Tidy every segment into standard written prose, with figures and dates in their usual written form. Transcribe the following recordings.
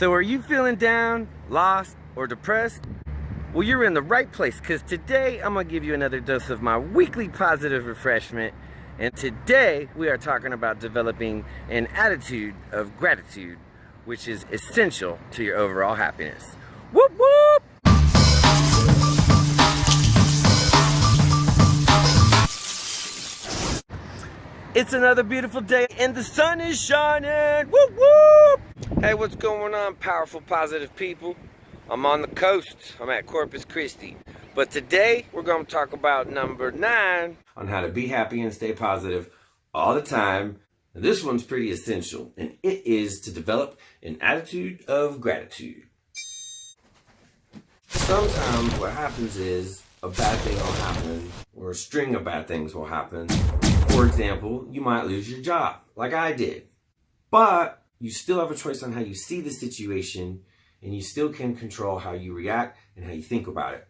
So are you feeling down, lost, or depressed? Well, you're in the right place, because today I'm going to give you another dose of my weekly positive refreshment. And today we are talking about developing an attitude of gratitude, which is essential to your overall happiness. Whoop whoop! It's another beautiful day and the sun is shining. Whoop whoop! Hey, what's going on, powerful, positive people? I'm on the coast. I'm at Corpus Christi. But today we're going to talk about number 9 on how to be happy and stay positive all the time. And this one's pretty essential, and it is to develop an attitude of gratitude. Sometimes what happens is a bad thing will happen, or a string of bad things will happen. For example, you might lose your job, like I did. But you still have a choice on how you see the situation, and you still can control how you react and how you think about it.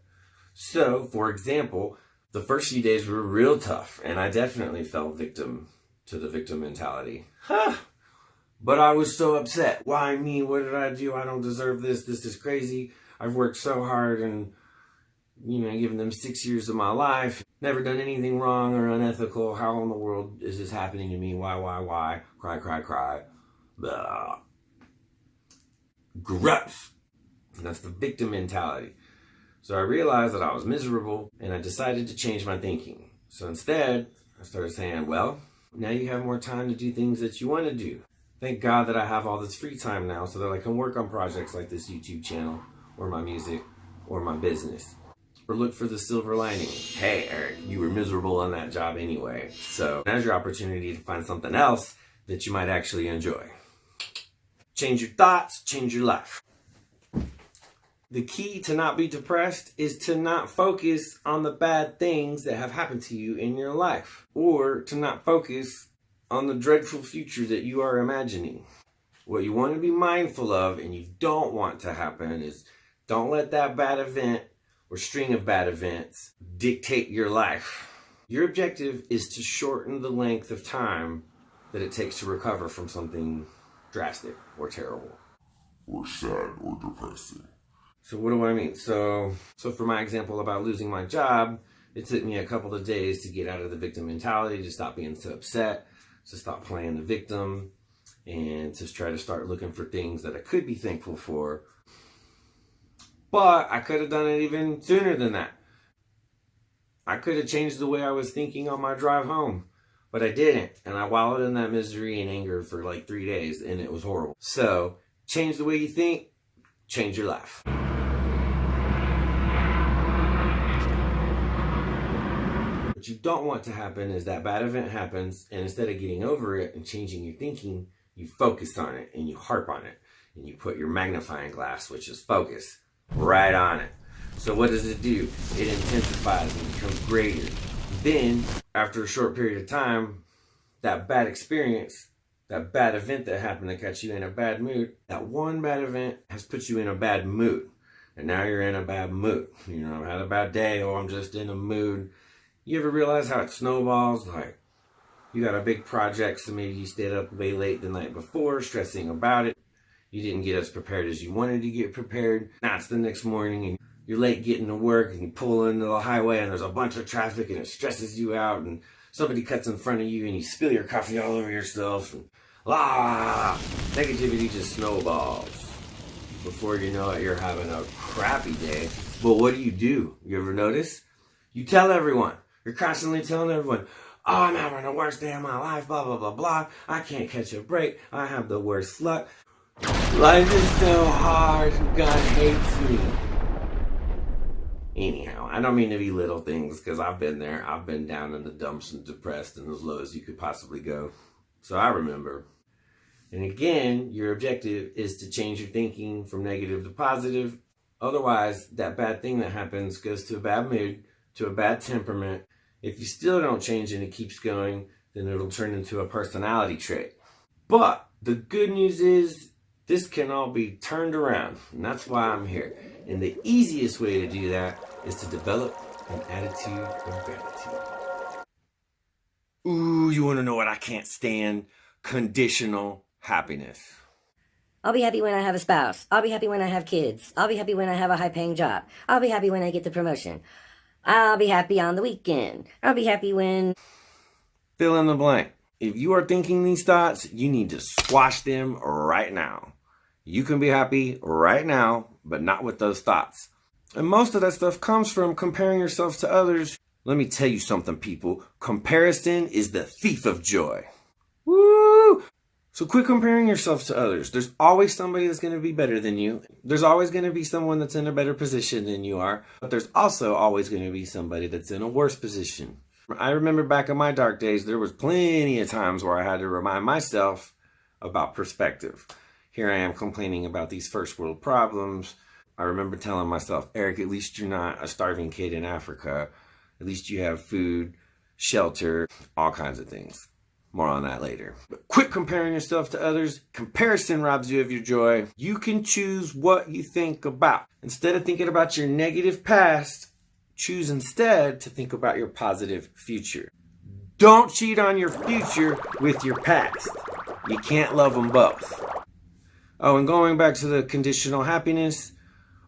So, for example, the first few days were real tough, and I definitely fell victim to the victim mentality. But I was so upset. Why me? What did I do? I don't deserve this. This is crazy. I've worked so hard and, given them 6 years of my life. Never done anything wrong or unethical. How in the world is this happening to me? Why? Cry. Blah. Gruff. And that's the victim mentality. So I realized that I was miserable, and I decided to change my thinking. So instead, I started saying, well, now you have more time to do things that you want to do. Thank God that I have all this free time now so that I can work on projects like this YouTube channel, or my music, or my business. Or look for the silver lining. Hey, Eric, you were miserable on that job anyway. So now's your opportunity to find something else that you might actually enjoy. Change your thoughts, change your life. The key to not be depressed is to not focus on the bad things that have happened to you in your life, or to not focus on the dreadful future that you are imagining. What you want to be mindful of and you don't want to happen is don't let that bad event or string of bad events dictate your life. Your objective is to shorten the length of time that it takes to recover from something drastic or terrible. Or sad or depressing. So what do I mean? So for my example about losing my job, it took me a couple of days to get out of the victim mentality, to stop being so upset, to stop playing the victim, and to try to start looking for things that I could be thankful for. But I could have done it even sooner than that. I could have changed the way I was thinking on my drive home, but I didn't. And I wallowed in that misery and anger for like 3 days, and it was horrible. So change the way you think, change your life. What you don't want to happen is that bad event happens, and instead of getting over it and changing your thinking, you focus on it and you harp on it. And you put your magnifying glass, which is focus, right on it. So what does it do? It intensifies and becomes greater. Then, after a short period of time, that bad experience, that bad event that happened that got you in a bad mood, that one bad event has put you in a bad mood. And now you're in a bad mood. I had a bad day, or I'm just in a mood. You ever realize how it snowballs? Like, you got a big project, so maybe you stayed up way late the night before, stressing about it. You didn't get as prepared as you wanted to get prepared. Now it's the next morning, and you're late getting to work, and you pull into the highway, and there's a bunch of traffic, and it stresses you out, and somebody cuts in front of you, and you spill your coffee all over yourself, and negativity just snowballs. Before you know it, you're having a crappy day. But what do? You ever notice? You tell everyone. You're constantly telling everyone, oh, I'm having the worst day of my life, blah, blah, blah, blah. I can't catch a break. I have the worst luck. Life is so hard. God hates me. Anyhow, I don't mean to belittle things, because I've been there. I've been down in the dumps and depressed and as low as you could possibly go. So I remember. And again, your objective is to change your thinking from negative to positive. Otherwise, that bad thing that happens goes to a bad mood, to a bad temperament. If you still don't change and it keeps going, then it'll turn into a personality trait. But the good news is this can all be turned around, and that's why I'm here. And the easiest way to do that is to develop an attitude of gratitude. Ooh, you want to know what I can't stand? Conditional happiness. I'll be happy when I have a spouse. I'll be happy when I have kids. I'll be happy when I have a high-paying job. I'll be happy when I get the promotion. I'll be happy on the weekend. I'll be happy when... Fill in the blank. If you are thinking these thoughts, you need to squash them right now. You can be happy right now, but not with those thoughts. And most of that stuff comes from comparing yourself to others. Let me tell you something, people. Comparison is the thief of joy. Woo! So quit comparing yourself to others. There's always somebody that's going to be better than you. There's always going to be someone that's in a better position than you are. But there's also always going to be somebody that's in a worse position. I remember back in my dark days, there was plenty of times where I had to remind myself about perspective. Here I am complaining about these first world problems. I remember telling myself, Eric, at least you're not a starving kid in Africa. At least you have food, shelter, all kinds of things. More on that later. But quit comparing yourself to others. Comparison robs you of your joy. You can choose what you think about. Instead of thinking about your negative past, choose instead to think about your positive future. Don't cheat on your future with your past. You can't love them both. Oh, and going back to the conditional happiness.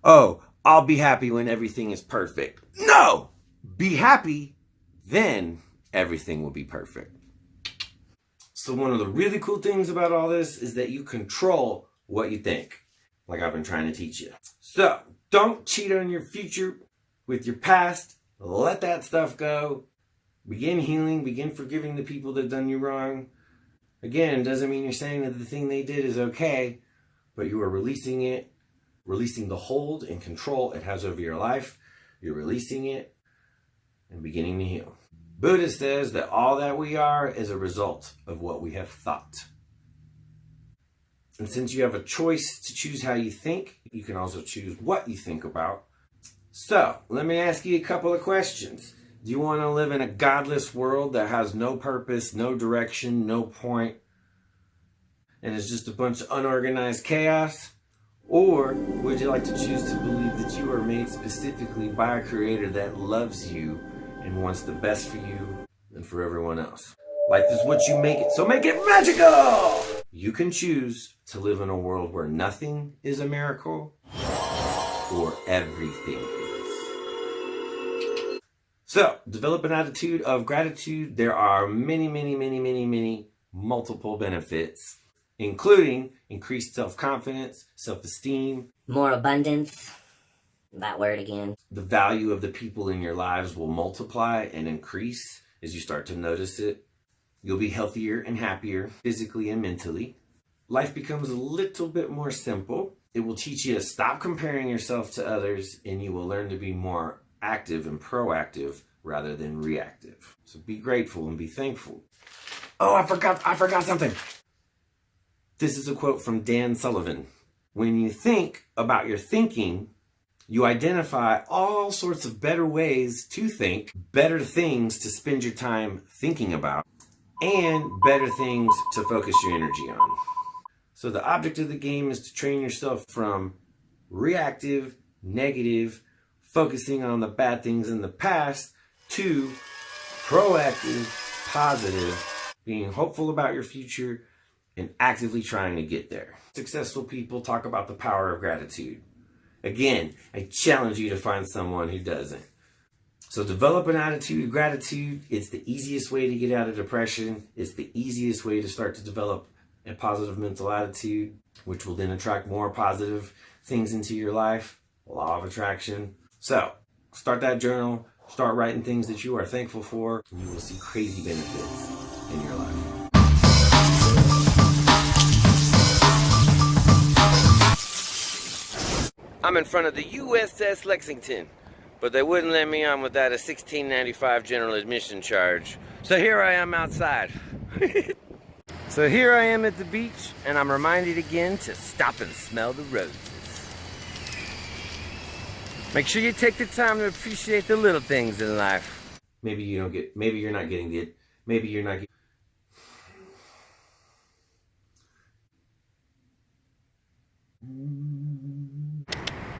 Oh, I'll be happy when everything is perfect. No! Be happy, then everything will be perfect. So one of the really cool things about all this is that you control what you think, like I've been trying to teach you. So don't cheat on your future with your past. Let that stuff go. Begin healing, begin forgiving the people that done you wrong. Again, doesn't mean you're saying that the thing they did is okay, but you are releasing it, releasing the hold and control it has over your life. You're releasing it and beginning to heal. Buddha says that all that we are is a result of what we have thought. And since you have a choice to choose how you think, you can also choose what you think about. So, let me ask you a couple of questions. Do you want to live in a godless world that has no purpose, no direction, no point, and is just a bunch of unorganized chaos? Or would you like to choose to believe that you are made specifically by a creator that loves you and wants the best for you and for everyone else? Life is what you make it, so make it magical! You can choose to live in a world where nothing is a miracle or everything is. So, develop an attitude of gratitude. There are many multiple benefits, including increased self-confidence, self-esteem. More abundance. That word again. The value of the people in your lives will multiply and increase as you start to notice it. You'll be healthier and happier, physically and mentally. Life becomes a little bit more simple. It will teach you to stop comparing yourself to others, and you will learn to be more active and proactive rather than reactive. So be grateful and be thankful. Oh, I forgot something. This is a quote from Dan Sullivan. When you think about your thinking, you identify all sorts of better ways to think, better things to spend your time thinking about, and better things to focus your energy on. So the object of the game is to train yourself from reactive, negative, focusing on the bad things in the past, to proactive, positive, being hopeful about your future, and actively trying to get there. Successful people talk about the power of gratitude. Again, I challenge you to find someone who doesn't. So develop an attitude of gratitude. It's the easiest way to get out of depression. It's the easiest way to start to develop a positive mental attitude, which will then attract more positive things into your life. Law of attraction. So start that journal. Start writing things that you are thankful for. And you will see crazy benefits in your life. I'm in front of the USS Lexington, but they wouldn't let me on without a $16.95 general admission charge. So here I am outside. So here I am at the beach, and I'm reminded again to stop and smell the roses. Make sure you take the time to appreciate the little things in life. Maybe you're not getting it. Maybe you're not getting